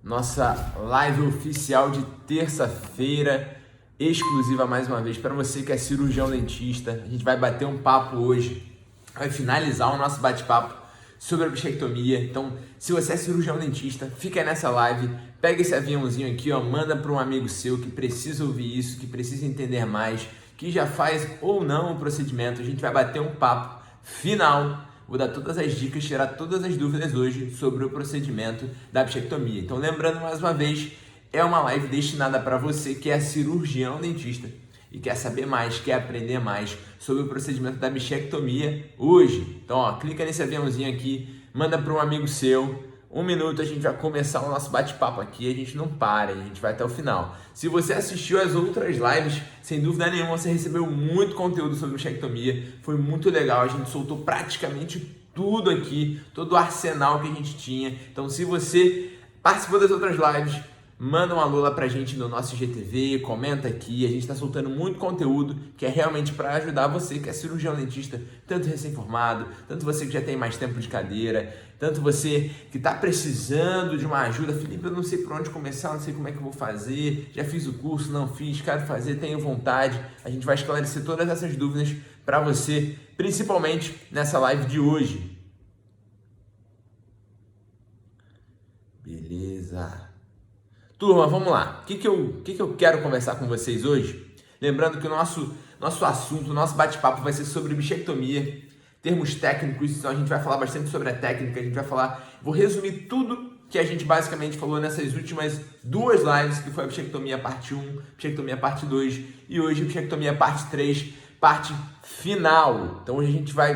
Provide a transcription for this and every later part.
nossa live oficial de terça-feira, exclusiva mais uma vez para você que é cirurgião dentista. A gente vai bater um papo hoje, vai finalizar o nosso bate-papo sobre a bichectomia. Então, se você é cirurgião dentista, fica aí nessa live, pega esse aviãozinho aqui, ó, manda para um amigo seu que precisa ouvir isso, que precisa entender mais, que já faz ou não o procedimento. A gente vai bater um papo final. Vou dar todas as dicas, tirar todas as dúvidas hoje sobre o procedimento da bichectomia. Então, lembrando mais uma vez, é uma live destinada para você que é cirurgião dentista e quer saber mais, quer aprender mais sobre o procedimento da bichectomia hoje. Então, ó, clica nesse aviãozinho aqui, manda para um amigo seu. 1 minuto, a gente vai começar o nosso bate-papo aqui, a gente não para, a gente vai até o final. Se você assistiu as outras lives, sem dúvida nenhuma você recebeu muito conteúdo sobre bichectomia, foi muito legal, a gente soltou praticamente tudo aqui, todo o arsenal que a gente tinha. Então, se você participou das outras lives, manda um alô lá pra gente no nosso IGTV, comenta aqui, a gente está soltando muito conteúdo que é realmente para ajudar você que é cirurgião dentista, tanto recém-formado, tanto você que já tem mais tempo de cadeira, tanto você que está precisando de uma ajuda. Felipe, eu não sei por onde começar, não sei como é que eu vou fazer, já fiz o curso, não fiz, quero fazer, tenho vontade. A gente vai esclarecer todas essas dúvidas para você, principalmente nessa live de hoje. Beleza. Turma, vamos lá. O que eu quero conversar com vocês hoje? Lembrando que o nosso assunto, o nosso bate-papo vai ser sobre bichectomia, termos técnicos, então a gente vai falar bastante sobre a técnica, a gente vai falar, vou resumir tudo que a gente basicamente falou nessas últimas 2 lives, que foi a bichectomia parte 1, bichectomia parte 2 e hoje a bichectomia parte 3, parte final. Então hoje a gente vai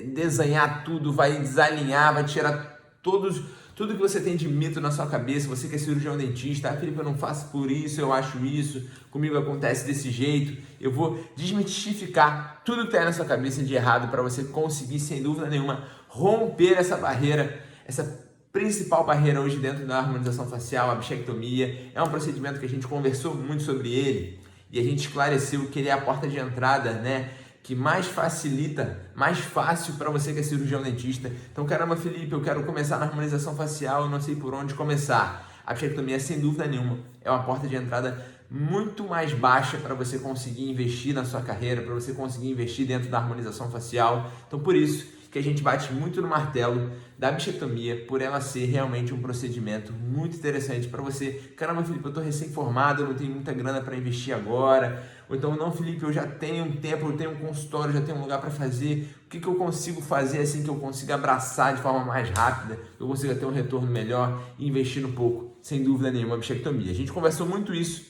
desenhar tudo, vai desalinhar, vai tirar tudo que você tem de mito na sua cabeça, você que é cirurgião dentista. Ah, Felipe, eu não faço por isso, eu acho isso, comigo acontece desse jeito. Eu vou desmistificar tudo que tem na sua cabeça de errado para você conseguir, sem dúvida nenhuma, romper essa barreira, essa principal barreira hoje dentro da harmonização facial, a bichectomia. É um procedimento que a gente conversou muito sobre ele e a gente esclareceu que ele é a porta de entrada, né? Que mais facilita, mais fácil para você que é cirurgião dentista. Então, caramba, Felipe, eu quero começar na harmonização facial, eu não sei por onde começar. A bichectomia, sem dúvida nenhuma, é uma porta de entrada muito mais baixa para você conseguir investir na sua carreira, para você conseguir investir dentro da harmonização facial. Então, por isso que a gente bate muito no martelo da bichectomia, por ela ser realmente um procedimento muito interessante para você. Caramba, Felipe, eu estou recém-formado, eu não tenho muita grana para investir agora. Ou então, não, Felipe, eu já tenho um tempo, eu tenho um consultório, já tenho um lugar para fazer. O que eu consigo fazer assim que eu consiga abraçar de forma mais rápida, que eu consiga ter um retorno melhor e investir um pouco? Sem dúvida nenhuma, a bichectomia. A gente conversou muito isso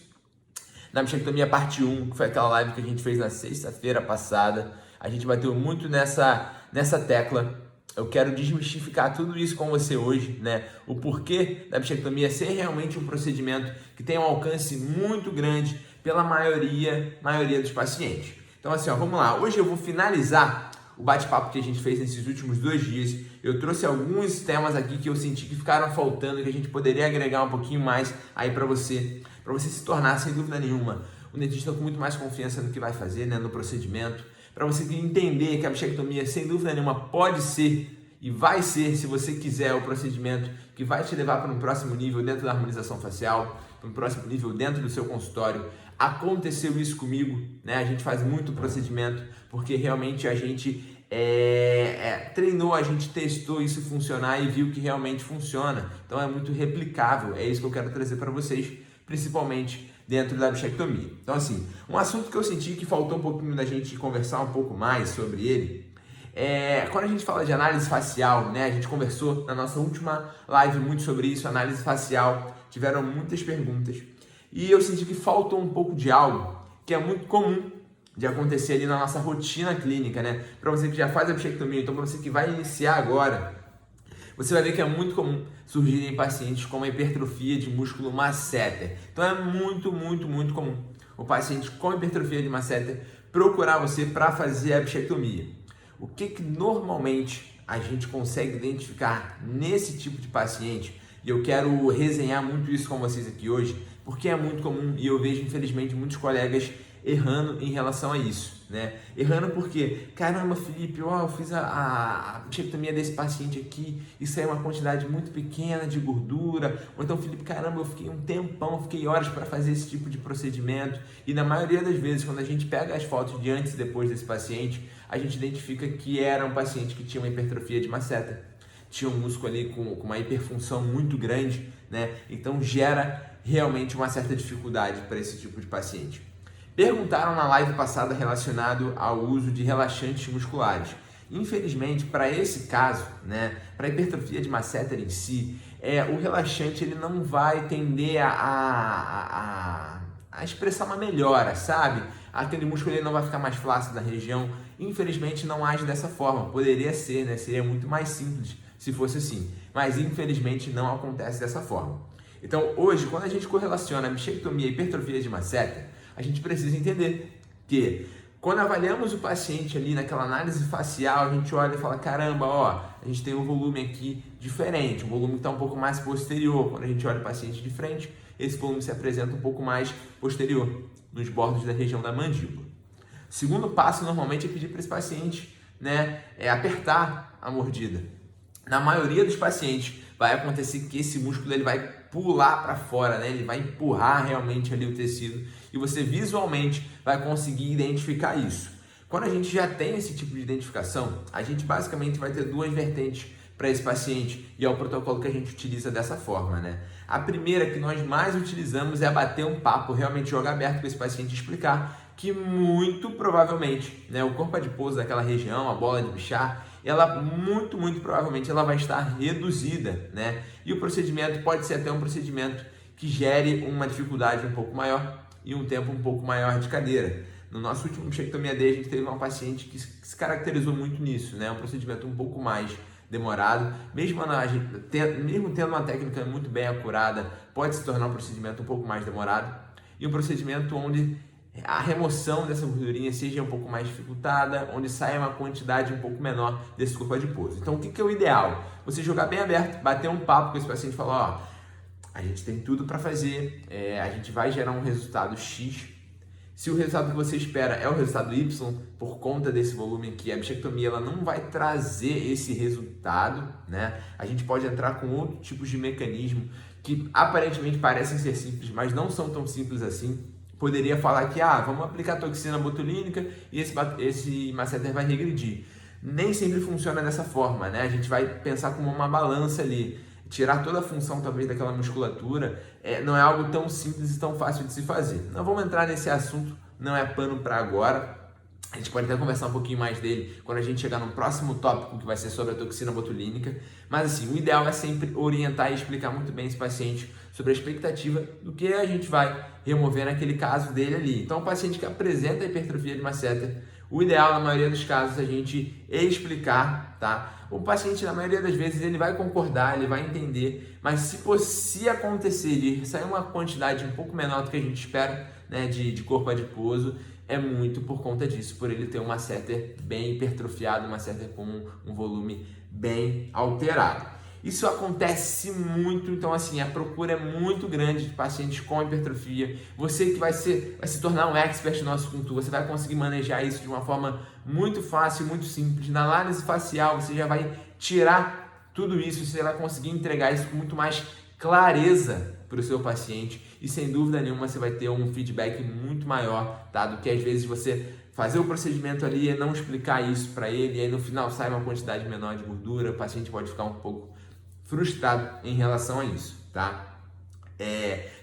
na bichectomia parte 1, que foi aquela live que a gente fez na sexta-feira passada. A gente bateu muito nessa tecla. Eu quero desmistificar tudo isso com você hoje, né? O porquê da bichectomia ser realmente um procedimento que tem um alcance muito grande pela maioria dos pacientes. Então, assim, ó, vamos lá. Hoje eu vou finalizar o bate-papo que a gente fez nesses últimos 2 dias. Eu trouxe alguns temas aqui que eu senti que ficaram faltando, que a gente poderia agregar um pouquinho mais aí para você se tornar, sem dúvida nenhuma, um dentista com muito mais confiança no que vai fazer, né, no procedimento, para você entender que a bichectomia, sem dúvida nenhuma, pode ser e vai ser, se você quiser, o procedimento que vai te levar para um próximo nível dentro da harmonização facial, para um próximo nível dentro do seu consultório. Aconteceu isso comigo, né? A gente faz muito procedimento porque realmente a gente treinou, a gente testou isso funcionar e viu que realmente funciona. Então é muito replicável, é isso que eu quero trazer para vocês, principalmente dentro da bichectomia. Então, assim, um assunto que eu senti que faltou um pouquinho da gente conversar um pouco mais sobre ele, quando a gente fala de análise facial, né? A gente conversou na nossa última live muito sobre isso, análise facial, tiveram muitas perguntas e eu senti que faltou um pouco de algo que é muito comum de acontecer ali na nossa rotina clínica, né? Para você que já faz a bichectomia, então para você que vai iniciar agora, você vai ver que é muito comum surgirem pacientes com uma hipertrofia de músculo masseter. Então é muito comum o paciente com hipertrofia de masseter procurar você para fazer a bichectomia. O que normalmente a gente consegue identificar nesse tipo de paciente, e eu quero resenhar muito isso com vocês aqui hoje, porque é muito comum e eu vejo infelizmente muitos colegas errando em relação a isso, né? Errando porque, caramba, Felipe, eu fiz a bichectomia desse paciente aqui e saiu uma quantidade muito pequena de gordura. Ou então, Felipe, caramba, eu fiquei um tempão, fiquei horas para fazer esse tipo de procedimento. E na maioria das vezes, quando a gente pega as fotos de antes e depois desse paciente, a gente identifica que era um paciente que tinha uma hipertrofia de masseter, tinha um músculo ali com uma hiperfunção muito grande, né? Então gera realmente uma certa dificuldade para esse tipo de paciente. Perguntaram na live passada relacionado ao uso de relaxantes musculares. Infelizmente, para esse caso, né, para a hipertrofia de masseter em si, o relaxante ele não vai tender a expressar uma melhora, sabe? Aquele músculo ele não vai ficar mais flácido na região. Infelizmente não age dessa forma. Poderia ser, né? Seria muito mais simples se fosse assim. Mas infelizmente não acontece dessa forma. Então hoje, quando a gente correlaciona a bichectomia e a hipertrofia de masseter, a gente precisa entender que quando avaliamos o paciente ali naquela análise facial, a gente olha e fala, caramba, a gente tem um volume aqui diferente, um volume que está um pouco mais posterior. Quando a gente olha o paciente de frente, esse volume se apresenta um pouco mais posterior, nos bordos da região da mandíbula. O segundo passo, normalmente, é pedir para esse paciente, né, apertar a mordida. Na maioria dos pacientes, vai acontecer que esse músculo ele vai pular para fora, né? Ele vai empurrar realmente ali o tecido e você visualmente vai conseguir identificar isso. Quando a gente já tem esse tipo de identificação, a gente basicamente vai ter duas vertentes para esse paciente e é o protocolo que a gente utiliza dessa forma, né? A primeira que nós mais utilizamos é bater um papo, realmente jogar aberto com esse paciente e explicar que muito provavelmente, né, o corpo adiposo daquela região, a bola de Bichat, ela muito provavelmente ela vai estar reduzida, né? E o procedimento pode ser até um procedimento que gere uma dificuldade um pouco maior e um tempo um pouco maior de cadeira. No nosso último bichectomia D, a gente teve uma paciente que se caracterizou muito nisso, né? Um procedimento um pouco mais demorado, mesmo tendo uma técnica muito bem acurada, pode se tornar um procedimento um pouco mais demorado e um procedimento onde a remoção dessa gordurinha seja um pouco mais dificultada, onde saia uma quantidade um pouco menor desse corpo adiposo. Então, o que é o ideal? Você jogar bem aberto, bater um papo com esse paciente e falar, a gente tem tudo para fazer, a gente vai gerar um resultado X. Se o resultado que você espera é o resultado Y, por conta desse volume aqui, a bichectomia ela não vai trazer esse resultado, né? A gente pode entrar com outros tipos de mecanismo que aparentemente parecem ser simples, mas não são tão simples assim. Poderia falar que, vamos aplicar toxina botulínica e esse masseter vai regredir. Nem sempre funciona dessa forma, né? A gente vai pensar como uma balança ali. Tirar toda a função, talvez, daquela musculatura não é algo tão simples e tão fácil de se fazer. Não vamos entrar nesse assunto, não é pano para agora. A gente pode até conversar um pouquinho mais dele quando a gente chegar no próximo tópico, que vai ser sobre a toxina botulínica. Mas assim, o ideal é sempre orientar e explicar muito bem esse paciente sobre a expectativa do que a gente vai remover naquele caso dele ali. Então, o paciente que apresenta hipertrofia de masseter, o ideal, na maioria dos casos, é a gente explicar, tá? O paciente, na maioria das vezes, ele vai concordar, ele vai entender, mas se acontecer de sair uma quantidade um pouco menor do que a gente espera, né, de corpo adiposo, é muito por conta disso, por ele ter um masseter bem hipertrofiado, um masseter com um volume bem alterado. Isso acontece muito, então assim, a procura é muito grande de pacientes com hipertrofia. Você que vai se tornar um expert no assunto, você vai conseguir manejar isso de uma forma muito fácil, muito simples. Na análise facial, você já vai tirar tudo isso, você vai conseguir entregar isso com muito mais clareza para o seu paciente e sem dúvida nenhuma você vai ter um feedback muito maior, tá? Do que às vezes você fazer o procedimento ali e não explicar isso para ele e aí no final sai uma quantidade menor de gordura, o paciente pode ficar um pouco frustrado em relação a isso, tá?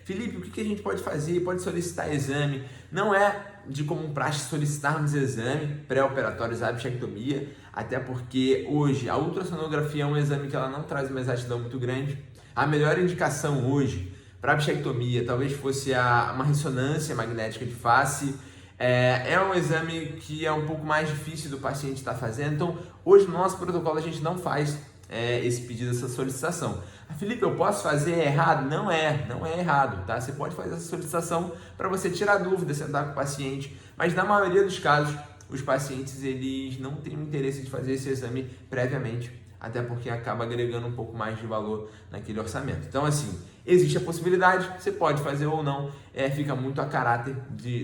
Felipe, o que a gente pode fazer? Pode solicitar exame. Não é de comum praxe solicitarmos exame pré-operatórios à bichectomia, até porque hoje a ultrassonografia é um exame que ela não traz uma exatidão muito grande. A melhor indicação hoje para bichectomia talvez fosse uma ressonância magnética de face. É um exame que é um pouco mais difícil do paciente estar fazendo. Então, hoje no nosso protocolo a gente não faz esse pedido, essa solicitação. Felipe, eu posso fazer errado? Não é errado, tá? Você pode fazer essa solicitação para você tirar dúvida, sentar com o paciente, mas na maioria dos casos, os pacientes eles não têm interesse de fazer esse exame previamente, até porque acaba agregando um pouco mais de valor naquele orçamento. Então, assim, existe a possibilidade, você pode fazer ou não, fica muito a caráter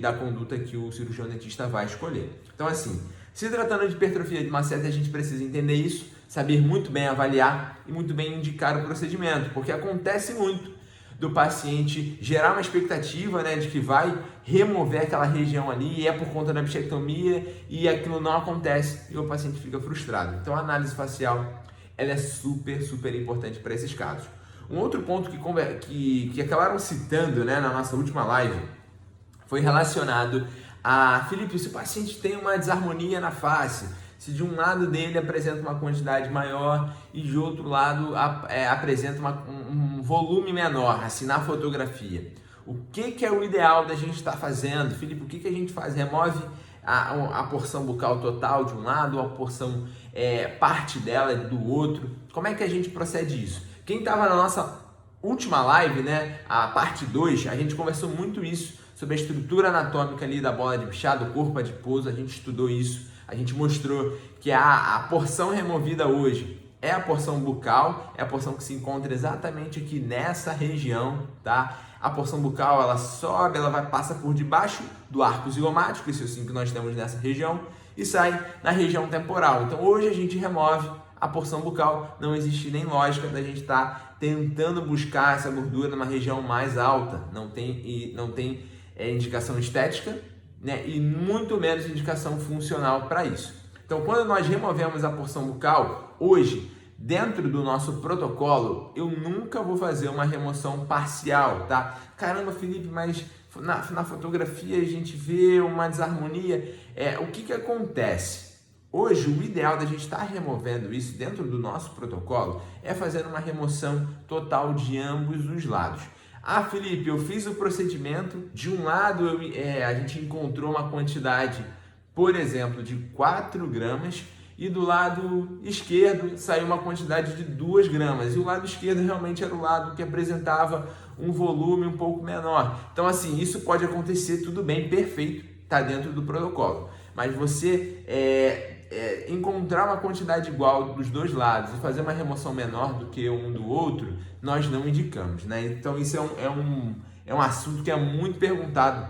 da conduta que o cirurgião dentista vai escolher. Então assim, se tratando de hipertrofia de macete, a gente precisa entender isso, saber muito bem avaliar e muito bem indicar o procedimento, porque acontece muito do paciente gerar uma expectativa, né, de que vai remover aquela região ali e é por conta da bichectomia e aquilo não acontece e o paciente fica frustrado. Então a análise facial ela é super, super importante para esses casos. Um outro ponto que acabaram citando, né, na nossa última live foi relacionado a, Felipe, se o paciente tem uma desarmonia na face, se de um lado dele apresenta uma quantidade maior e de outro lado apresenta um volume menor, assim, na fotografia. O que é o ideal da gente estar fazendo? Felipe, o que a gente faz? Remove a porção bucal total de um lado, a porção parte dela do outro? Como é que a gente procede isso? Quem estava na nossa última live, né, a parte 2, a gente conversou muito isso, sobre a estrutura anatômica ali da bola de bichado, do corpo adiposo, a gente estudou isso, a gente mostrou que a porção removida hoje é a porção bucal, é a porção que se encontra exatamente aqui nessa região, tá? A porção bucal, ela sobe, passa por debaixo do arco zigomático, esse ossinho que nós temos nessa região, e sai na região temporal. Então hoje a gente remove a porção bucal, não existe nem lógica da gente estar tentando buscar essa gordura numa região mais alta, não tem indicação estética, né? E muito menos indicação funcional para isso. Então, quando nós removemos a porção bucal, hoje, dentro do nosso protocolo, eu nunca vou fazer uma remoção parcial, tá? Caramba, Felipe, mas na fotografia a gente vê uma desarmonia. O que acontece? Hoje, o ideal da gente estar removendo isso dentro do nosso protocolo é fazer uma remoção total de ambos os lados. Ah, Felipe, eu fiz o procedimento, de um lado a gente encontrou uma quantidade, por exemplo, de 4 gramas e do lado esquerdo saiu uma quantidade de 2 gramas e o lado esquerdo realmente era o lado que apresentava um volume um pouco menor. Então assim, isso pode acontecer, tudo bem, perfeito, está dentro do protocolo, mas você encontrar uma quantidade igual dos dois lados e fazer uma remoção menor do que um do outro, nós não indicamos, né? Então isso é um assunto que é muito perguntado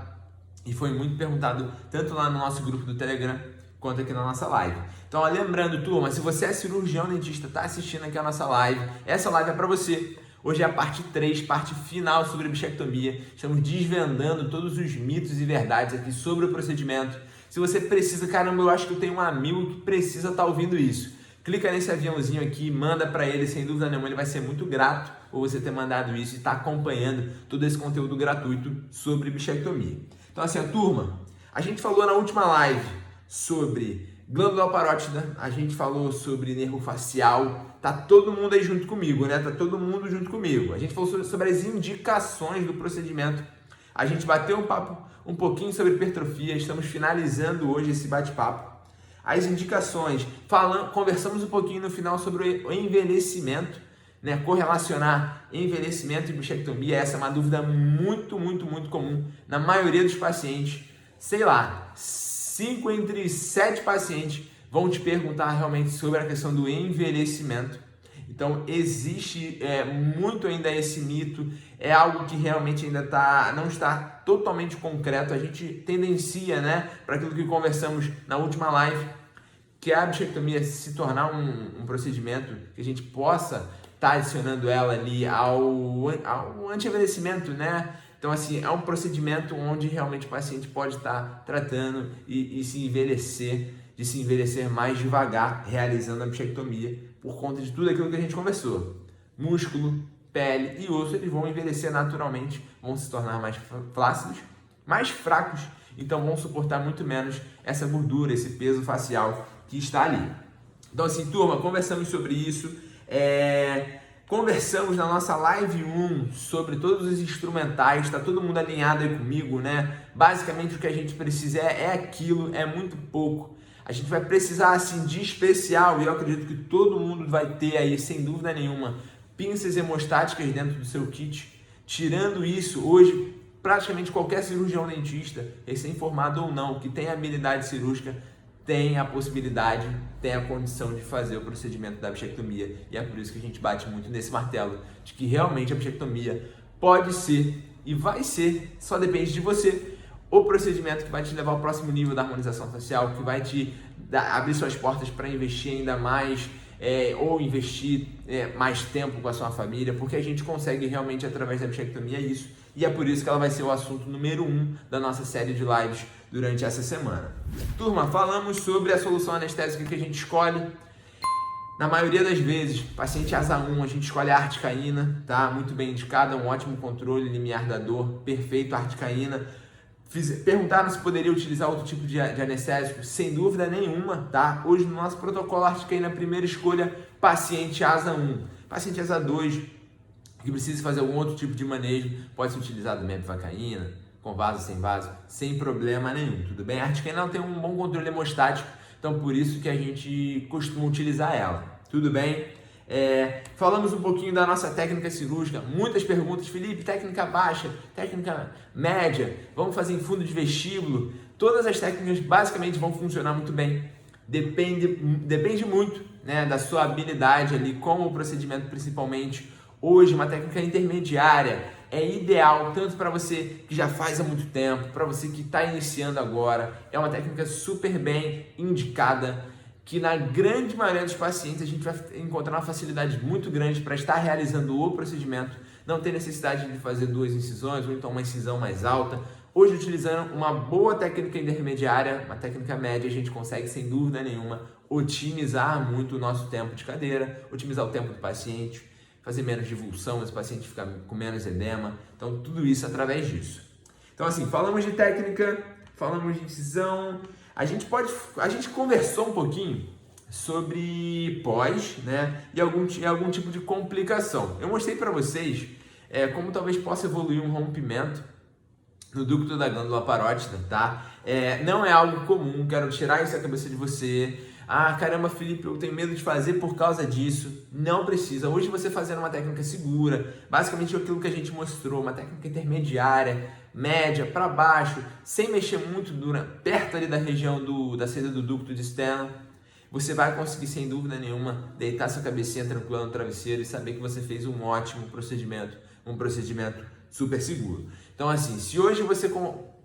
e foi muito perguntado tanto lá no nosso grupo do Telegram quanto aqui na nossa live. Então, ó, lembrando, turma, se você é cirurgião dentista, está assistindo aqui a nossa live, essa live é para você. Hoje é a parte 3, parte final sobre bichectomia. Estamos desvendando todos os mitos e verdades aqui sobre o procedimento. Se você precisa, caramba, eu acho que eu tenho um amigo que precisa estar ouvindo isso. Clica nesse aviãozinho aqui, manda para ele, sem dúvida nenhuma, ele vai ser muito grato por você ter mandado isso e estar acompanhando todo esse conteúdo gratuito sobre bichectomia. Então assim, turma, a gente falou na última live sobre glândula parótida, a gente falou sobre nervo facial, tá todo mundo aí junto comigo, né? Tá todo mundo junto comigo. A gente falou sobre as indicações do procedimento, a gente bateu um papo um pouquinho sobre hipertrofia, estamos finalizando hoje esse bate-papo. As indicações, conversamos um pouquinho no final sobre o envelhecimento, né? Correlacionar envelhecimento e bichectomia, essa é uma dúvida muito comum na maioria dos pacientes. Sei lá, 5 entre 7 pacientes vão te perguntar realmente sobre a questão do envelhecimento. Então existe muito ainda esse mito, é algo que realmente ainda não está totalmente concreto. A gente tendencia, né, para aquilo que conversamos na última live, que a bichectomia se tornar um procedimento que a gente possa estar adicionando ela ali ao anti-envelhecimento, né? Então assim, é um procedimento onde realmente o paciente pode estar tratando e se envelhecer mais devagar, realizando a bichectomia, por conta de tudo aquilo que a gente conversou. Músculo, pele e osso, eles vão envelhecer naturalmente, vão se tornar mais flácidos, mais fracos, então vão suportar muito menos essa gordura, esse peso facial que está ali. Então assim, turma, conversamos sobre isso, conversamos na nossa live 1 sobre todos os instrumentais, tá todo mundo alinhado aí comigo, né? Basicamente o que a gente precisa é aquilo, é muito pouco. A gente vai precisar assim de especial, e eu acredito que todo mundo vai ter aí, sem dúvida nenhuma, pinças hemostáticas dentro do seu kit. Tirando isso, hoje praticamente qualquer cirurgião dentista, recém-formado ou não, que tem habilidade cirúrgica, tem a possibilidade, tem a condição de fazer o procedimento da bichectomia. E é por isso que a gente bate muito nesse martelo, de que realmente a bichectomia pode ser e vai ser, só depende de você, o procedimento que vai te levar ao próximo nível da harmonização facial, que vai te abrir suas portas para investir ainda mais ou investir mais tempo com a sua família, porque a gente consegue realmente através da bichectomia isso, e é por isso que ela vai ser o assunto número 1 da nossa série de lives durante essa semana. Turma, falamos sobre a solução anestésica que a gente escolhe. Na maioria das vezes, paciente asa 1, a gente escolhe a articaína, tá? Muito bem indicada, um ótimo controle limiar da dor, perfeito a articaína. Perguntaram se poderia utilizar outro tipo de anestésico, sem dúvida nenhuma, tá? Hoje no nosso protocolo articaína, primeira escolha, paciente asa 1. Paciente asa 2, que precisa fazer algum outro tipo de manejo, pode ser utilizado mepivacaína, com vaso, sem problema nenhum, tudo bem? A articaína ela tem um bom controle hemostático, então por isso que a gente costuma utilizar ela, tudo bem? Falamos um pouquinho da nossa técnica cirúrgica, muitas perguntas, Felipe, técnica baixa, técnica média, vamos fazer em fundo de vestíbulo, todas as técnicas basicamente vão funcionar muito bem, depende muito, né, da sua habilidade ali com o procedimento principalmente. Hoje uma técnica intermediária é ideal tanto para você que já faz há muito tempo, para você que está iniciando agora, é uma técnica super bem indicada, que na grande maioria dos pacientes a gente vai encontrar uma facilidade muito grande para estar realizando o procedimento, não ter necessidade de fazer 2 incisões ou então uma incisão mais alta. Hoje, utilizando uma boa técnica intermediária, uma técnica média, a gente consegue sem dúvida nenhuma otimizar muito o nosso tempo de cadeira, otimizar o tempo do paciente, fazer menos divulsão, esse paciente ficar com menos edema, então tudo isso através disso. Então assim, falamos de técnica, falamos de incisão, a gente conversou um pouquinho sobre pós, né, e algum tipo de complicação. Eu mostrei para vocês como talvez possa evoluir um rompimento no ducto da glândula parótida, tá? Não é algo comum, quero tirar isso da cabeça de você. Ah, caramba, Felipe, eu tenho medo de fazer por causa disso. Não precisa. Hoje você fazendo uma técnica segura, basicamente aquilo que a gente mostrou, uma técnica intermediária, média, para baixo, sem mexer muito perto ali da região da saída do ducto de Stenholm, você vai conseguir, sem dúvida nenhuma, deitar sua cabecinha tranquila no travesseiro e saber que você fez um ótimo procedimento, um procedimento super seguro. Então, assim, se hoje você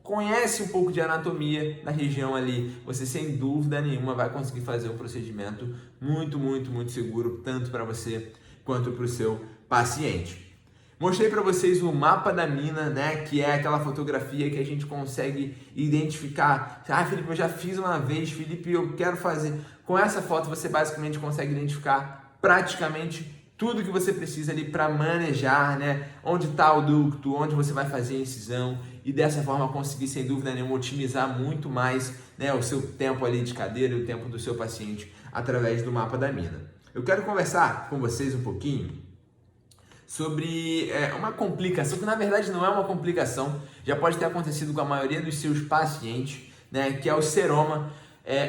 conhece um pouco de anatomia na região ali, você sem dúvida nenhuma vai conseguir fazer um procedimento muito, muito, muito seguro, tanto para você quanto para o seu paciente. Mostrei para vocês o mapa da mina, né, que é aquela fotografia que a gente consegue identificar. Ah, Felipe, eu já fiz uma vez, Felipe, eu quero fazer. Com essa foto você basicamente consegue identificar praticamente tudo que você precisa ali para manejar, né, onde está o ducto, onde você vai fazer a incisão, e dessa forma conseguir, sem dúvida nenhuma, otimizar muito mais, né, o seu tempo ali de cadeira e o tempo do seu paciente através do mapa da mina. Eu quero conversar com vocês um pouquinho sobre uma complicação, que na verdade não é uma complicação, já pode ter acontecido com a maioria dos seus pacientes, né, que é o seroma.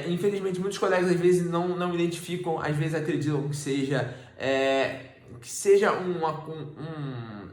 Infelizmente, muitos colegas às vezes não identificam, às vezes acreditam que seja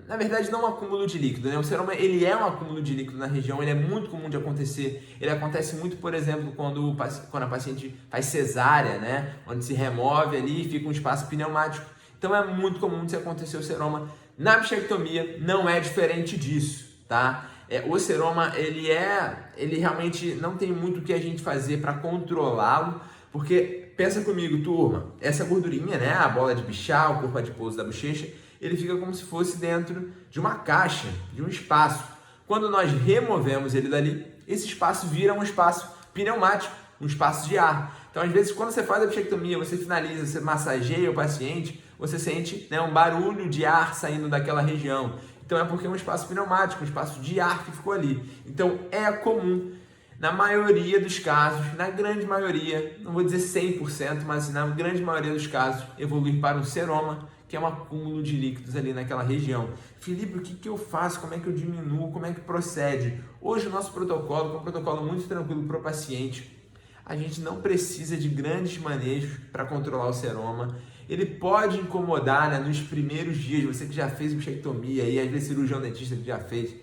na verdade não um acúmulo de líquido, né? O seroma ele é um acúmulo de líquido na região, ele é muito comum de acontecer, ele acontece muito, por exemplo, quando a paciente faz cesárea, né? Onde se remove ali e fica um espaço pneumático, então é muito comum de acontecer o seroma. Na bichectomia não é diferente disso, tá? O seroma ele realmente não tem muito o que a gente fazer para controlá-lo, porque pensa comigo, turma, essa gordurinha, né, a bola de Bichat, o corpo adiposo da bochecha, ele fica como se fosse dentro de uma caixa, de um espaço. Quando nós removemos ele dali, esse espaço vira um espaço pneumático, um espaço de ar. Então, às vezes, quando você faz a bichectomia, você finaliza, você massageia o paciente, você sente, né, um barulho de ar saindo daquela região. Então, é porque é um espaço pneumático, um espaço de ar que ficou ali. Então, é comum, na maioria dos casos, na grande maioria, não vou dizer 100%, mas na grande maioria dos casos, evoluir para um seroma, que é um acúmulo de líquidos ali naquela região. Felipe, o que eu faço? Como é que eu diminuo? Como é que procede? Hoje o nosso protocolo, que é um protocolo muito tranquilo para o paciente, a gente não precisa de grandes manejos para controlar o seroma. Ele pode incomodar, né, nos primeiros dias, você que já fez bichectomia, e às vezes cirurgião dentista que já fez,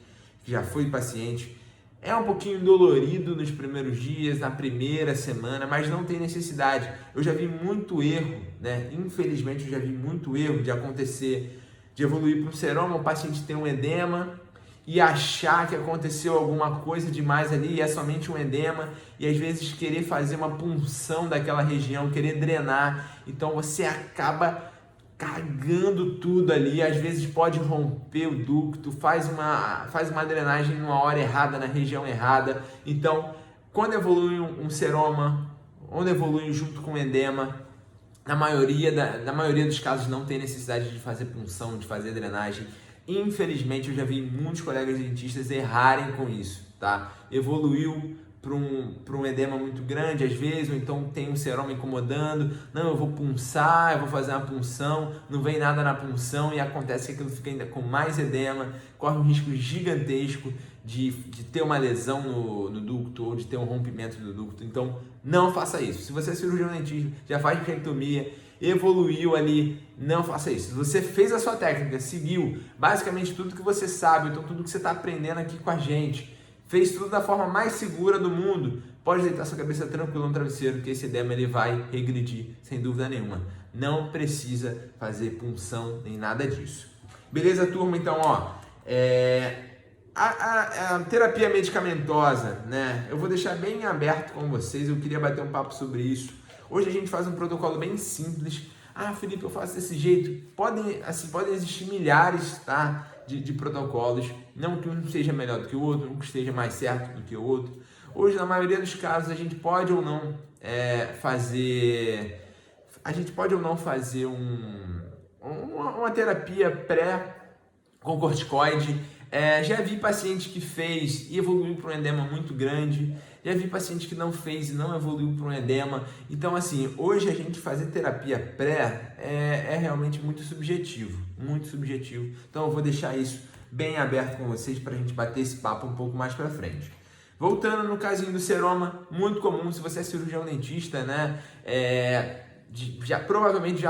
que já foi paciente, é um pouquinho dolorido nos primeiros dias, na primeira semana, mas não tem necessidade. Eu já vi muito erro, né? Infelizmente eu já vi muito erro de acontecer de evoluir para um seroma, o paciente tem um edema e achar que aconteceu alguma coisa demais ali e é somente um edema, e às vezes querer fazer uma punção daquela região, querer drenar, então você acaba cagando tudo ali, às vezes pode romper o ducto, faz uma drenagem numa hora errada, na região errada. Então, quando evolui um seroma, quando evolui junto com o edema, na maioria dos casos não tem necessidade de fazer punção, de fazer drenagem. Infelizmente, eu já vi muitos colegas dentistas errarem com isso, tá? Evoluiu para um edema muito grande, às vezes, ou então tem um seroma incomodando, não, eu vou punçar, eu vou fazer uma punção, não vem nada na punção e acontece que aquilo fica ainda com mais edema, corre um risco gigantesco de ter uma lesão no ducto ou de ter um rompimento do ducto. Então, não faça isso. Se você é cirurgião dentista, já faz bichectomia, evoluiu ali, não faça isso. Se você fez a sua técnica, seguiu basicamente tudo que você sabe, então tudo que você está aprendendo aqui com a gente, fez tudo da forma mais segura do mundo, pode deitar sua cabeça tranquilo no travesseiro, que esse edema ele vai regredir, sem dúvida nenhuma. Não precisa fazer punção nem nada disso. Beleza, turma? Então, ó, a terapia medicamentosa, né? Eu vou deixar bem aberto com vocês, eu queria bater um papo sobre isso. Hoje a gente faz um protocolo bem simples. Ah, Felipe, eu faço desse jeito. Podem existir milhares, tá, de protocolos. Não que um seja melhor do que o outro, um que esteja mais certo do que o outro. Hoje, na maioria dos casos, a gente pode ou não fazer uma terapia pré com corticoide. Já vi paciente que fez e evoluiu para um edema muito grande. Já vi paciente que não fez e não evoluiu para um edema. Então, assim, hoje a gente fazer terapia pré é realmente muito subjetivo. Muito subjetivo. Então, eu vou deixar isso bem aberto com vocês para a gente bater esse papo um pouco mais para frente. Voltando no casinho do seroma, muito comum, se você é cirurgião dentista, né? Provavelmente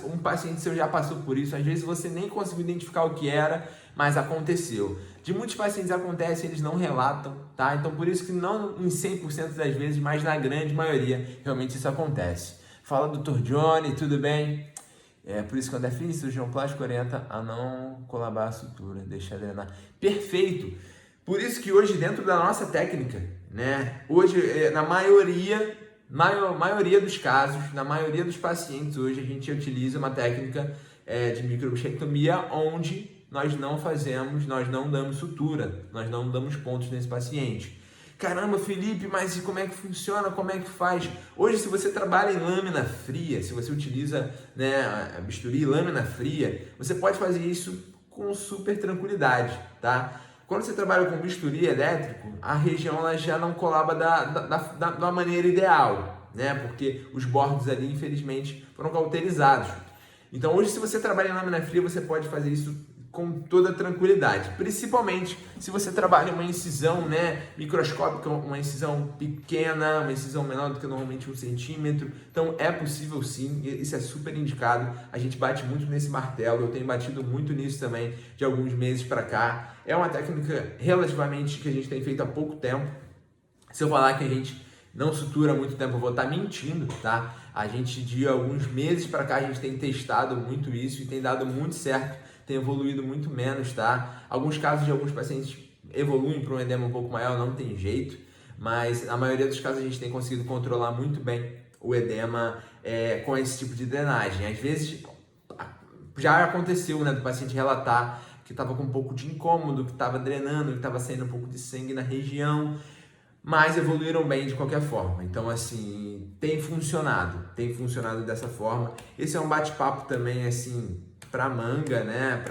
um paciente seu já passou por isso. Às vezes você nem conseguiu identificar o que era, mas aconteceu. De muitos pacientes acontece, eles não relatam, tá? Então por isso que não em 100% das vezes, mas na grande maioria, realmente isso acontece. Fala, Dr. Johnny, tudo bem? Por isso que quando é fim, cirurgião plástico orienta a não colabar a sutura, deixar drenar. Perfeito! Por isso que hoje dentro da nossa técnica, né? Hoje, na maioria dos casos, na maioria dos pacientes, hoje a gente utiliza uma técnica de microbichectomia onde nós não damos sutura, nós não damos pontos nesse paciente. Caramba, Felipe, mas como é que funciona? Como é que faz? Hoje, se você trabalha em lâmina fria, se você utiliza, né, bisturi e lâmina fria, você pode fazer isso com super tranquilidade, tá? Quando você trabalha com bisturi elétrico, a região ela já não colaba da maneira ideal, né? Porque os bordos ali, infelizmente, foram cauterizados. Então, hoje, se você trabalha em lâmina fria, você pode fazer isso com toda tranquilidade, principalmente se você trabalha uma incisão, né, microscópica, uma incisão pequena, uma incisão menor do que normalmente 1 centímetro. Então é possível sim, isso é super indicado. A gente bate muito nesse martelo, eu tenho batido muito nisso também de alguns meses para cá. É uma técnica relativamente que a gente tem feito há pouco tempo. Se eu falar que a gente não sutura há muito tempo, eu vou estar mentindo, tá? A gente de alguns meses para cá a gente tem testado muito isso e tem dado muito certo. Tem evoluído muito menos, tá? Alguns casos de alguns pacientes evoluem para um edema um pouco maior, não tem jeito, mas na maioria dos casos a gente tem conseguido controlar muito bem o edema com esse tipo de drenagem. Às vezes já aconteceu, né, do paciente relatar que estava com um pouco de incômodo, que estava drenando, que estava saindo um pouco de sangue na região, mas evoluíram bem de qualquer forma. Então, assim, tem funcionado dessa forma. Esse é um bate-papo também, assim, pra manga, né?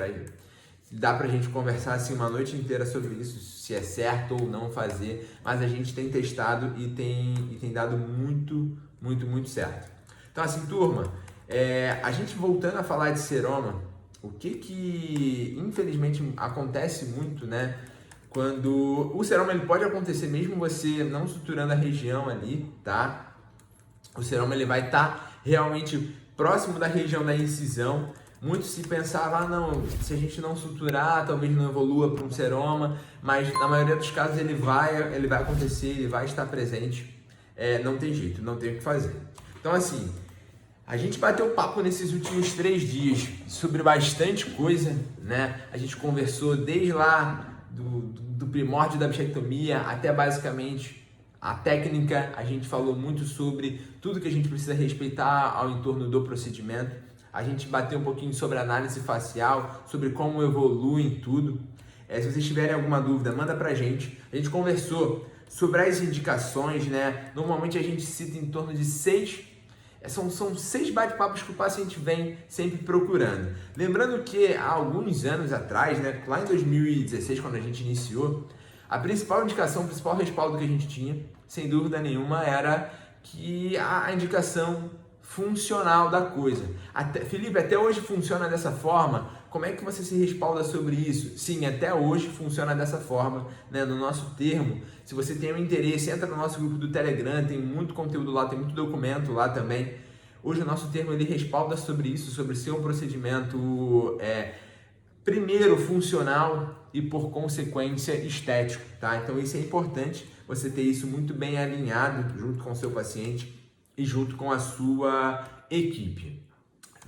Dá pra gente conversar assim uma noite inteira sobre isso, se é certo ou não fazer, mas a gente tem testado e tem dado muito, muito, muito certo. Então, assim, turma, a gente voltando a falar de seroma, o que infelizmente acontece muito, né? Quando o seroma ele pode acontecer mesmo você não suturando a região ali, tá? O seroma ele vai estar realmente próximo da região da incisão. Muito se pensava, não, se a gente não suturar, talvez não evolua para um seroma, mas na maioria dos casos ele vai acontecer, ele vai estar presente, não tem jeito, não tem o que fazer. Então, assim, A gente bateu papo nesses últimos 3 dias sobre bastante coisa, né? A gente conversou desde lá do primórdio da bichectomia até basicamente a técnica. A gente falou muito sobre tudo que a gente precisa respeitar ao entorno do procedimento. A gente bateu um pouquinho sobre análise facial, sobre como evolui em tudo. Se vocês tiverem alguma dúvida, manda pra gente. A gente conversou sobre as indicações, né? Normalmente a gente cita em torno de 6 bate-papos que o paciente vem sempre procurando. Lembrando que há alguns anos atrás, né, lá em 2016, quando a gente iniciou, a principal indicação, o principal respaldo que a gente tinha, sem dúvida nenhuma, era que a indicação funcional da coisa. Felipe, até hoje funciona dessa forma? Como é que você se respalda sobre isso? Sim, até hoje funciona dessa forma, né? No nosso termo. Se você tem um interesse, entra no nosso grupo do Telegram, tem muito conteúdo lá, tem muito documento lá também. Hoje o nosso termo ele respalda sobre isso, sobre ser um procedimento primeiro funcional e por consequência estético, tá? Então isso é importante, você ter isso muito bem alinhado junto com o seu paciente e junto com a sua equipe.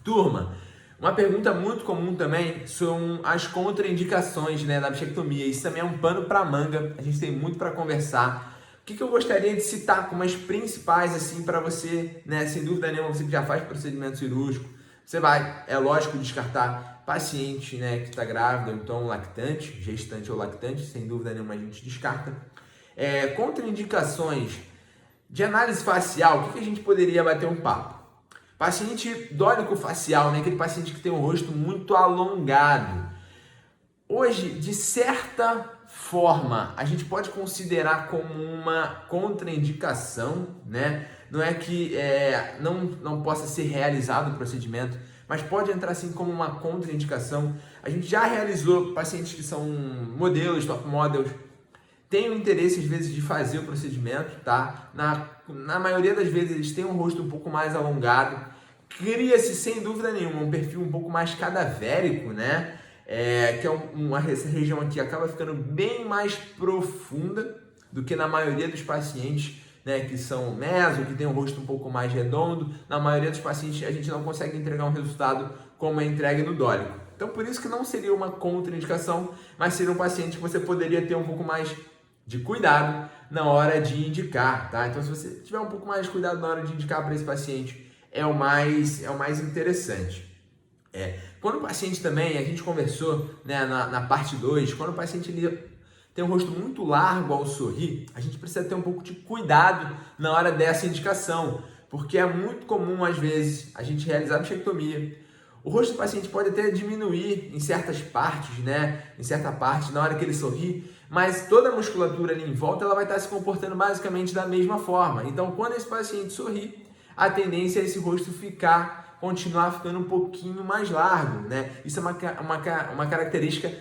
Turma, uma pergunta muito comum também são as contraindicações, né, da bichectomia. Isso também é um pano para manga, a gente tem muito para conversar. O que eu gostaria de citar como as principais, assim, para você, né, sem dúvida nenhuma, você que já faz procedimento cirúrgico, você vai, é lógico, descartar paciente, né, que está grávida, ou então lactante, gestante ou lactante, sem dúvida nenhuma a gente descarta. Contraindicações de análise facial, o que a gente poderia bater um papo? Paciente dólico facial, né? Aquele paciente que tem um rosto muito alongado. Hoje, de certa forma, a gente pode considerar como uma contraindicação, né? Não é que não possa ser realizado o procedimento, mas pode entrar assim como uma contraindicação. A gente já realizou pacientes que são modelos, top models, tem o interesse às vezes de fazer o procedimento, tá? Na maioria das vezes eles têm um rosto um pouco mais alongado, cria-se sem dúvida nenhuma um perfil um pouco mais cadavérico, né? Que é essa região aqui acaba ficando bem mais profunda do que na maioria dos pacientes, né, que são meso, que tem um rosto um pouco mais redondo. Na maioria dos pacientes a gente não consegue entregar um resultado como é entregue no dólico. Então por isso que não seria uma contraindicação, mas seria um paciente que você poderia ter um pouco mais de cuidado na hora de indicar, tá? Então se você tiver um pouco mais de cuidado na hora de indicar para esse paciente, é o mais interessante. Quando o paciente também, a gente conversou, né, na parte 2, quando o paciente ele tem um rosto muito largo ao sorrir, a gente precisa ter um pouco de cuidado na hora dessa indicação, porque é muito comum às vezes a gente realizar a bichectomia, o rosto do paciente pode até diminuir em certas partes, né, em certa parte na hora que ele sorri, mas toda a musculatura ali em volta ela vai estar se comportando basicamente da mesma forma. Então, quando esse paciente sorri, a tendência é esse rosto continuar ficando um pouquinho mais largo, né? Isso é uma característica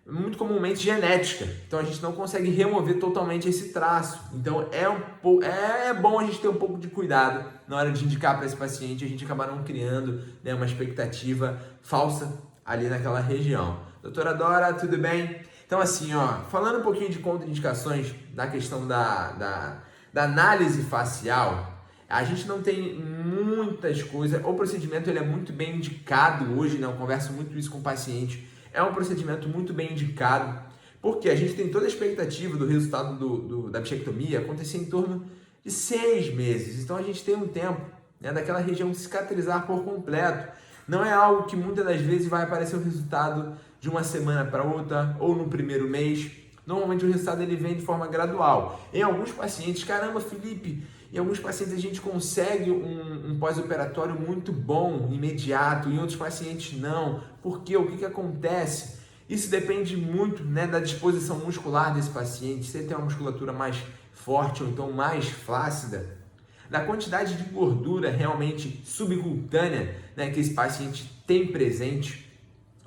muito comumente genética. Então, a gente não consegue remover totalmente esse traço. Então, é bom a gente ter um pouco de cuidado na hora de indicar para esse paciente, a gente acabar não criando, né, uma expectativa falsa ali naquela região. Doutora Dora, tudo bem? Então, assim, falando um pouquinho de contraindicações da questão da análise facial, a gente não tem muitas coisas. O procedimento ele é muito bem indicado hoje, né? Eu converso muito isso com o paciente. É um procedimento muito bem indicado, porque a gente tem toda a expectativa do resultado da bichectomia acontecer em torno de 6 meses. Então, a gente tem um tempo, né, daquela região cicatrizar por completo. Não é algo que muitas das vezes vai aparecer o resultado de uma semana para outra ou no primeiro mês. Normalmente o resultado ele vem de forma gradual. Em alguns pacientes, caramba, Felipe, em alguns pacientes a gente consegue um pós-operatório muito bom, imediato, em outros pacientes não. Por quê? O que acontece? Isso depende muito, né, da disposição muscular desse paciente, se ele tem uma musculatura mais forte ou então mais flácida, da quantidade de gordura realmente subcutânea, né, que esse paciente tem presente.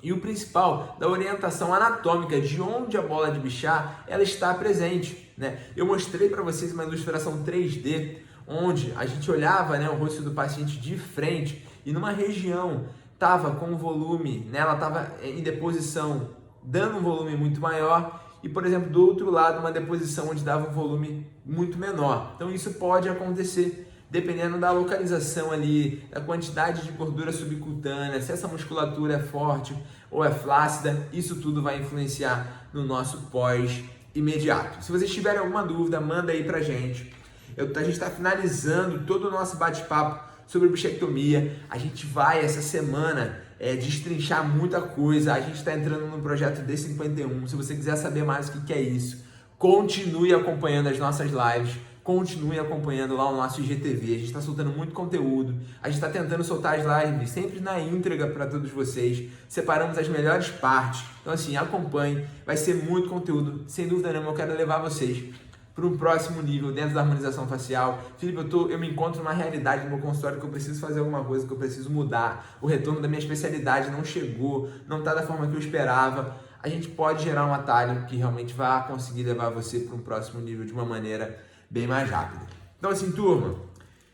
E o principal, da orientação anatômica, de onde a bola de Bichat ela está presente, né? Eu mostrei para vocês uma ilustração 3D, onde a gente olhava, né, o rosto do paciente de frente e numa região estava com volume, né, ela estava em deposição, dando um volume muito maior, e, por exemplo, do outro lado, uma deposição onde dava um volume muito menor. Então, isso pode acontecer dependendo da localização ali, da quantidade de gordura subcutânea, se essa musculatura é forte ou é flácida, isso tudo vai influenciar no nosso pós imediato. Se vocês tiverem alguma dúvida, manda aí pra gente. A gente está finalizando todo o nosso bate-papo sobre bichectomia. A gente vai essa semana destrinchar muita coisa. A gente está entrando no projeto D51. Se você quiser saber mais o que é isso, continue acompanhando as nossas lives. Continue acompanhando lá o nosso IGTV, a gente está soltando muito conteúdo, a gente está tentando soltar as lives sempre na íntegra para todos vocês, separamos as melhores partes, então assim, acompanhe, vai ser muito conteúdo, sem dúvida nenhuma eu quero levar vocês para um próximo nível dentro da harmonização facial. Felipe, eu me encontro numa realidade no meu consultório que eu preciso fazer alguma coisa, que eu preciso mudar, o retorno da minha especialidade não chegou, não está da forma que eu esperava. A gente pode gerar um atalho que realmente vai conseguir levar você para um próximo nível de uma maneira bem mais rápida. Então assim, turma,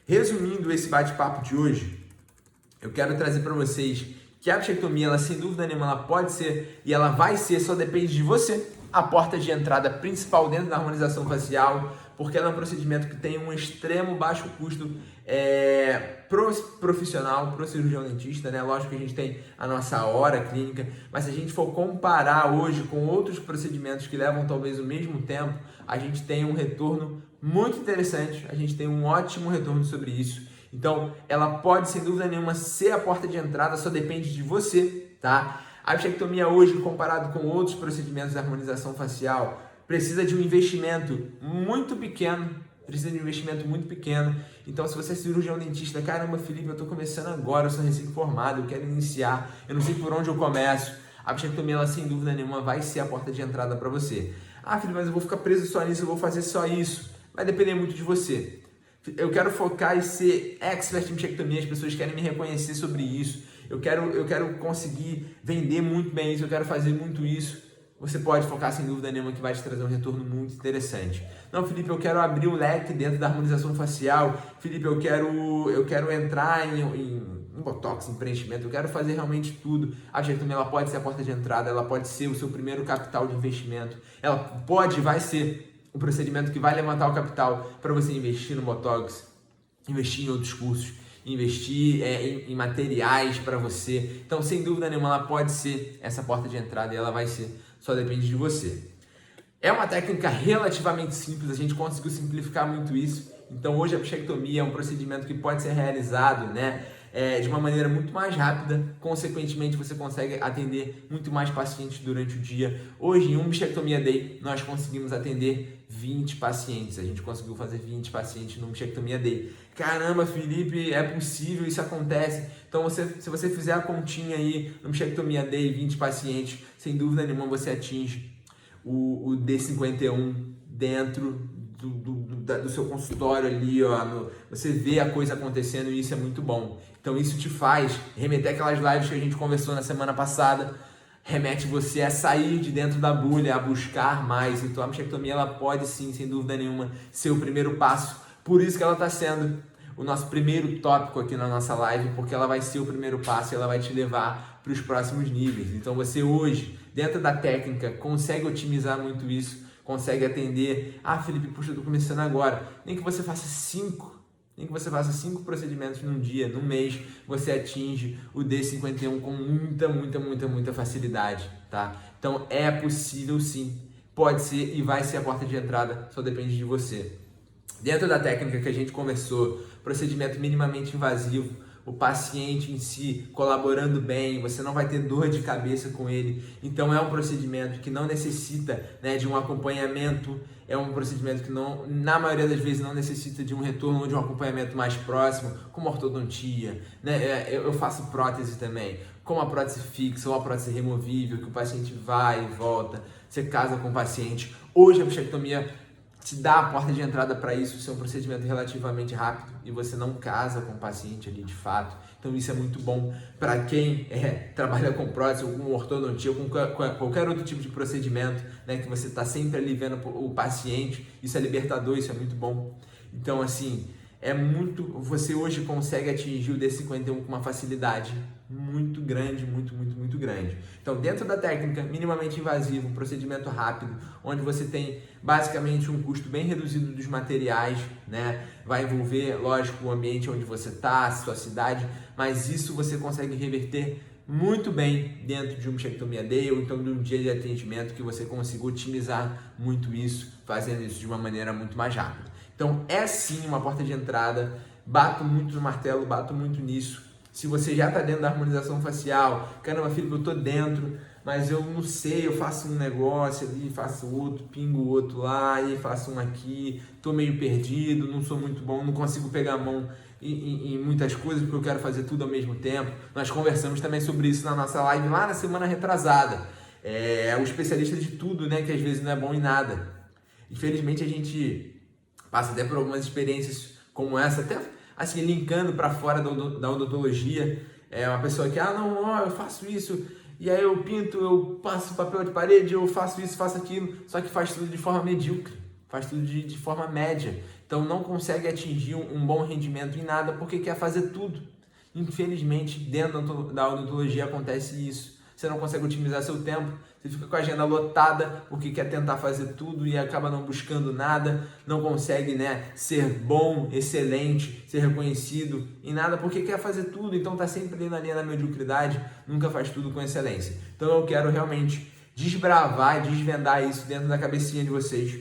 resumindo esse bate-papo de hoje, eu quero trazer para vocês que a bichectomia, ela sem dúvida nenhuma, ela pode ser e ela vai ser, só depende de você, a porta de entrada principal dentro da harmonização facial, porque ela é um procedimento que tem um extremo baixo custo pro profissional, pro cirurgião dentista, né? Lógico que a gente tem a nossa hora clínica, mas se a gente for comparar hoje com outros procedimentos que levam talvez o mesmo tempo, a gente tem um retorno muito interessante, a gente tem um ótimo retorno sobre isso. Então, ela pode, sem dúvida nenhuma, ser a porta de entrada, só depende de você, tá? A bichectomia hoje, comparado com outros procedimentos de harmonização facial, precisa de um investimento muito pequeno, Então, se você é cirurgião dentista, caramba, Felipe, eu estou começando agora, eu sou recém-formado, eu quero iniciar, eu não sei por onde eu começo. A bichectomia, ela, sem dúvida nenhuma, vai ser a porta de entrada para você. Ah, Felipe, mas eu vou ficar preso só nisso, eu vou fazer só isso. Vai depender muito de você. Eu quero focar e ser expert em bichectomia, as pessoas querem me reconhecer sobre isso. Eu quero conseguir vender muito bem isso, eu quero fazer muito isso. Você pode focar sem dúvida nenhuma que vai te trazer um retorno muito interessante. Não, Felipe, eu quero abrir o leque dentro da harmonização facial. Felipe, eu quero entrar em botox, em preenchimento, eu quero fazer realmente tudo. A bichectomia, ela pode ser a porta de entrada, ela pode ser o seu primeiro capital de investimento. Vai ser o procedimento que vai levantar o capital para você investir no botox, investir em outros cursos, investir em materiais para você. Então, sem dúvida nenhuma, ela pode ser essa porta de entrada e ela vai ser, só depende de você. É uma técnica relativamente simples, a gente conseguiu simplificar muito isso. Então, hoje a bichectomia é um procedimento que pode ser realizado, de uma maneira muito mais rápida, consequentemente você consegue atender muito mais pacientes durante o dia. Hoje, em um Bichectomia Day, nós conseguimos atender 20 pacientes, a gente conseguiu fazer 20 pacientes num Bichectomia Day. Caramba, Felipe, é possível, isso acontece. Então, se você fizer a continha aí no Bichectomia Day, 20 pacientes, sem dúvida nenhuma você atinge o D51 dentro do seu consultório ali, você vê a coisa acontecendo e isso é muito bom. Então isso te faz remeter aquelas lives que a gente conversou na semana passada, remete você a sair de dentro da bolha, a buscar mais. Então a bichectomia, ela pode sim, sem dúvida nenhuma, ser o primeiro passo. Por isso que ela está sendo o nosso primeiro tópico aqui na nossa live, porque ela vai ser o primeiro passo e ela vai te levar para os próximos níveis. Então você hoje, dentro da técnica, consegue otimizar muito isso, consegue atender. Ah, Felipe, puxa, eu estou começando agora. Nem que você faça 5 procedimentos num dia, num mês, você atinge o D51 com muita facilidade, tá? Então é possível sim, pode ser e vai ser a porta de entrada, só depende de você. Dentro da técnica que a gente conversou, procedimento minimamente invasivo, o paciente em si colaborando bem, você não vai ter dor de cabeça com ele. Então é um procedimento que não necessita de um acompanhamento, é um procedimento que na maioria das vezes não necessita de um retorno ou de um acompanhamento mais próximo, como ortodontia, eu faço prótese também, como a prótese fixa ou a prótese removível, que o paciente vai e volta, você casa com o paciente. Hoje a bichectomia te dá a porta de entrada para isso, isso é um procedimento relativamente rápido e você não casa com o paciente ali de fato. Então isso é muito bom para quem trabalha com prótese ou com ortodontia ou com qualquer outro tipo de procedimento, que você está sempre ali vendo o paciente. Isso é libertador, isso é muito bom. Então assim, você hoje consegue atingir o D51 com uma facilidade muito grande, muito grande. Então, dentro da técnica minimamente invasivo, procedimento rápido, onde você tem basicamente um custo bem reduzido dos materiais, né? Vai envolver, lógico, o ambiente onde você está, a sua cidade, mas isso você consegue reverter muito bem dentro de uma bichectomia day ou então de um dia de atendimento que você consiga otimizar muito isso, fazendo isso de uma maneira muito mais rápida. Então, é sim uma porta de entrada, bato muito no martelo, bato muito nisso. Se você já está dentro da harmonização facial, caramba, Felipe, eu estou dentro, mas eu não sei, eu faço um negócio ali, faço outro, pingo outro lá, e faço um aqui, estou meio perdido, não sou muito bom, não consigo pegar a mão em muitas coisas porque eu quero fazer tudo ao mesmo tempo. Nós conversamos também sobre isso na nossa live lá na semana retrasada. É o especialista de tudo, né, que às vezes não é bom em nada. Infelizmente a gente passa até por algumas experiências como essa, até assim, linkando para fora da odontologia, é uma pessoa que, eu faço isso, e aí eu pinto, eu passo papel de parede, eu faço isso, faço aquilo, só que faz tudo de forma medíocre, faz tudo de forma média, então não consegue atingir um bom rendimento em nada porque quer fazer tudo. Infelizmente, dentro da odontologia acontece isso. Você não consegue otimizar seu tempo, você fica com a agenda lotada porque quer tentar fazer tudo e acaba não buscando nada, não consegue, né, ser bom, excelente, ser reconhecido em nada porque quer fazer tudo, então está sempre ali na linha da mediocridade, nunca faz tudo com excelência. Então eu quero realmente desbravar e desvendar isso dentro da cabecinha de vocês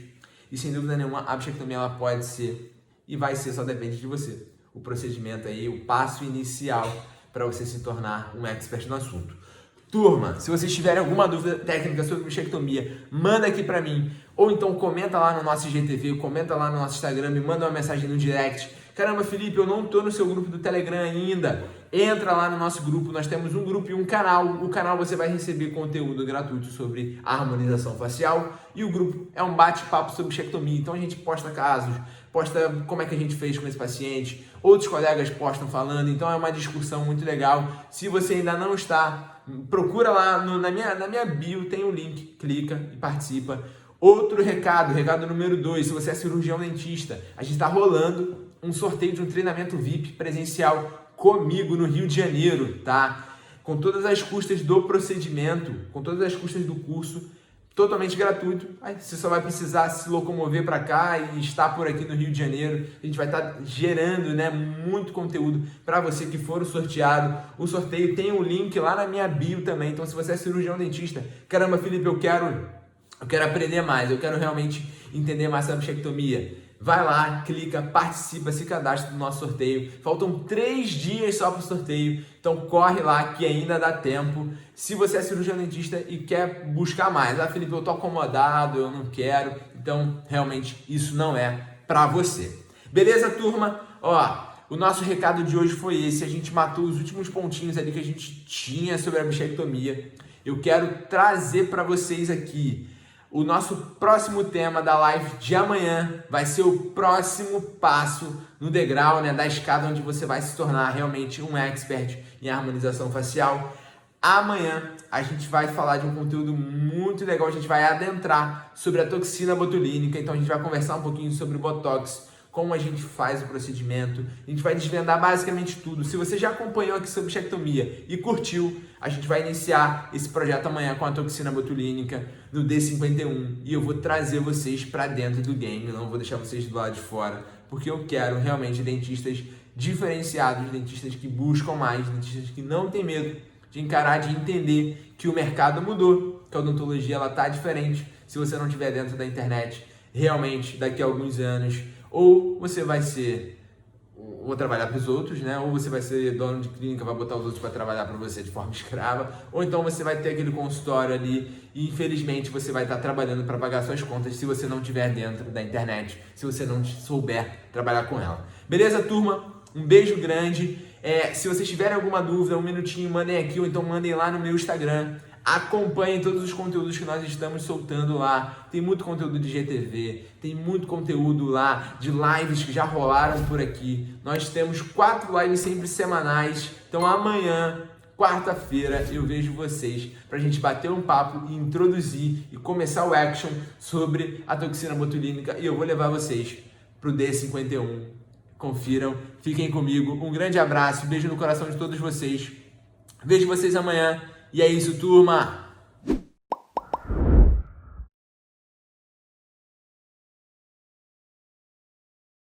e sem dúvida nenhuma a bichectomia ela pode ser e vai ser, só depende de você. O procedimento aí, o passo inicial para você se tornar um expert no assunto. Turma, se vocês tiverem alguma dúvida técnica sobre bichectomia, manda aqui pra mim. Ou então comenta lá no nosso IGTV, comenta lá no nosso Instagram, me manda uma mensagem no direct. Caramba, Felipe, eu não tô no seu grupo do Telegram ainda. Entra lá no nosso grupo, nós temos um grupo e um canal. O canal você vai receber conteúdo gratuito sobre a harmonização facial. E o grupo é um bate-papo sobre bichectomia. Então a gente posta casos, posta como é que a gente fez com esse paciente. Outros colegas postam falando, então é uma discussão muito legal. Se você ainda não está, procura lá na minha bio, tem um link, clica e participa. Outro recado número 2, se você é cirurgião dentista, a gente está rolando um sorteio de um treinamento VIP presencial comigo no Rio de Janeiro, tá? Com todas as custas do procedimento, com todas as custas do curso, totalmente gratuito. Aí você só vai precisar se locomover para cá e estar por aqui no Rio de Janeiro. A gente vai estar gerando, né, muito conteúdo para você que for sorteado. O sorteio tem um link lá na minha bio também. Então, se você é cirurgião dentista, caramba, Felipe, eu quero aprender mais, eu quero realmente entender mais sobre bichectomia. Vai lá, clica, participa, se cadastra no nosso sorteio. Faltam 3 dias só para o sorteio, então corre lá que ainda dá tempo. Se você é cirurgião dentista e quer buscar mais, Felipe, eu tô acomodado, eu não quero, então realmente isso não é para você. Beleza, turma? Ó, o nosso recado de hoje foi esse, a gente matou os últimos pontinhos ali que a gente tinha sobre a bichectomia. Eu quero trazer para vocês aqui o nosso próximo tema da live de amanhã. Vai ser o próximo passo no degrau, né, da escada onde você vai se tornar realmente um expert em harmonização facial. Amanhã a gente vai falar de um conteúdo muito legal, a gente vai adentrar sobre a toxina botulínica, então a gente vai conversar um pouquinho sobre o Botox, como a gente faz o procedimento, a gente vai desvendar basicamente tudo. Se você já acompanhou aqui sobre bichectomia e curtiu, a gente vai iniciar esse projeto amanhã com a toxina botulínica no D51 e eu vou trazer vocês para dentro do game, não vou deixar vocês do lado de fora, porque eu quero realmente dentistas diferenciados, dentistas que buscam mais, dentistas que não têm medo de encarar, de entender que o mercado mudou, que a odontologia ela tá diferente. Se você não estiver dentro da internet, realmente daqui a alguns anos, ou você vai ser, ou trabalhar para os outros, né? Ou você vai ser dono de clínica, vai botar os outros para trabalhar para você de forma escrava, ou então você vai ter aquele consultório ali e infelizmente você vai estar trabalhando para pagar suas contas se você não estiver dentro da internet, se você não souber trabalhar com ela. Beleza, turma? Um beijo grande. Se vocês tiverem alguma dúvida, um minutinho, mandem aqui, ou então mandem lá no meu Instagram. Acompanhem todos os conteúdos que nós estamos soltando lá. Tem muito conteúdo de GTV, tem muito conteúdo lá de lives que já rolaram por aqui. Nós temos 4 lives sempre semanais. Então amanhã, quarta-feira, eu vejo vocês pra gente bater um papo e introduzir e começar o action sobre a toxina botulínica. E eu vou levar vocês pro D51. Confiram, fiquem comigo. Um grande abraço, beijo no coração de todos vocês. Vejo vocês amanhã. E é isso, turma.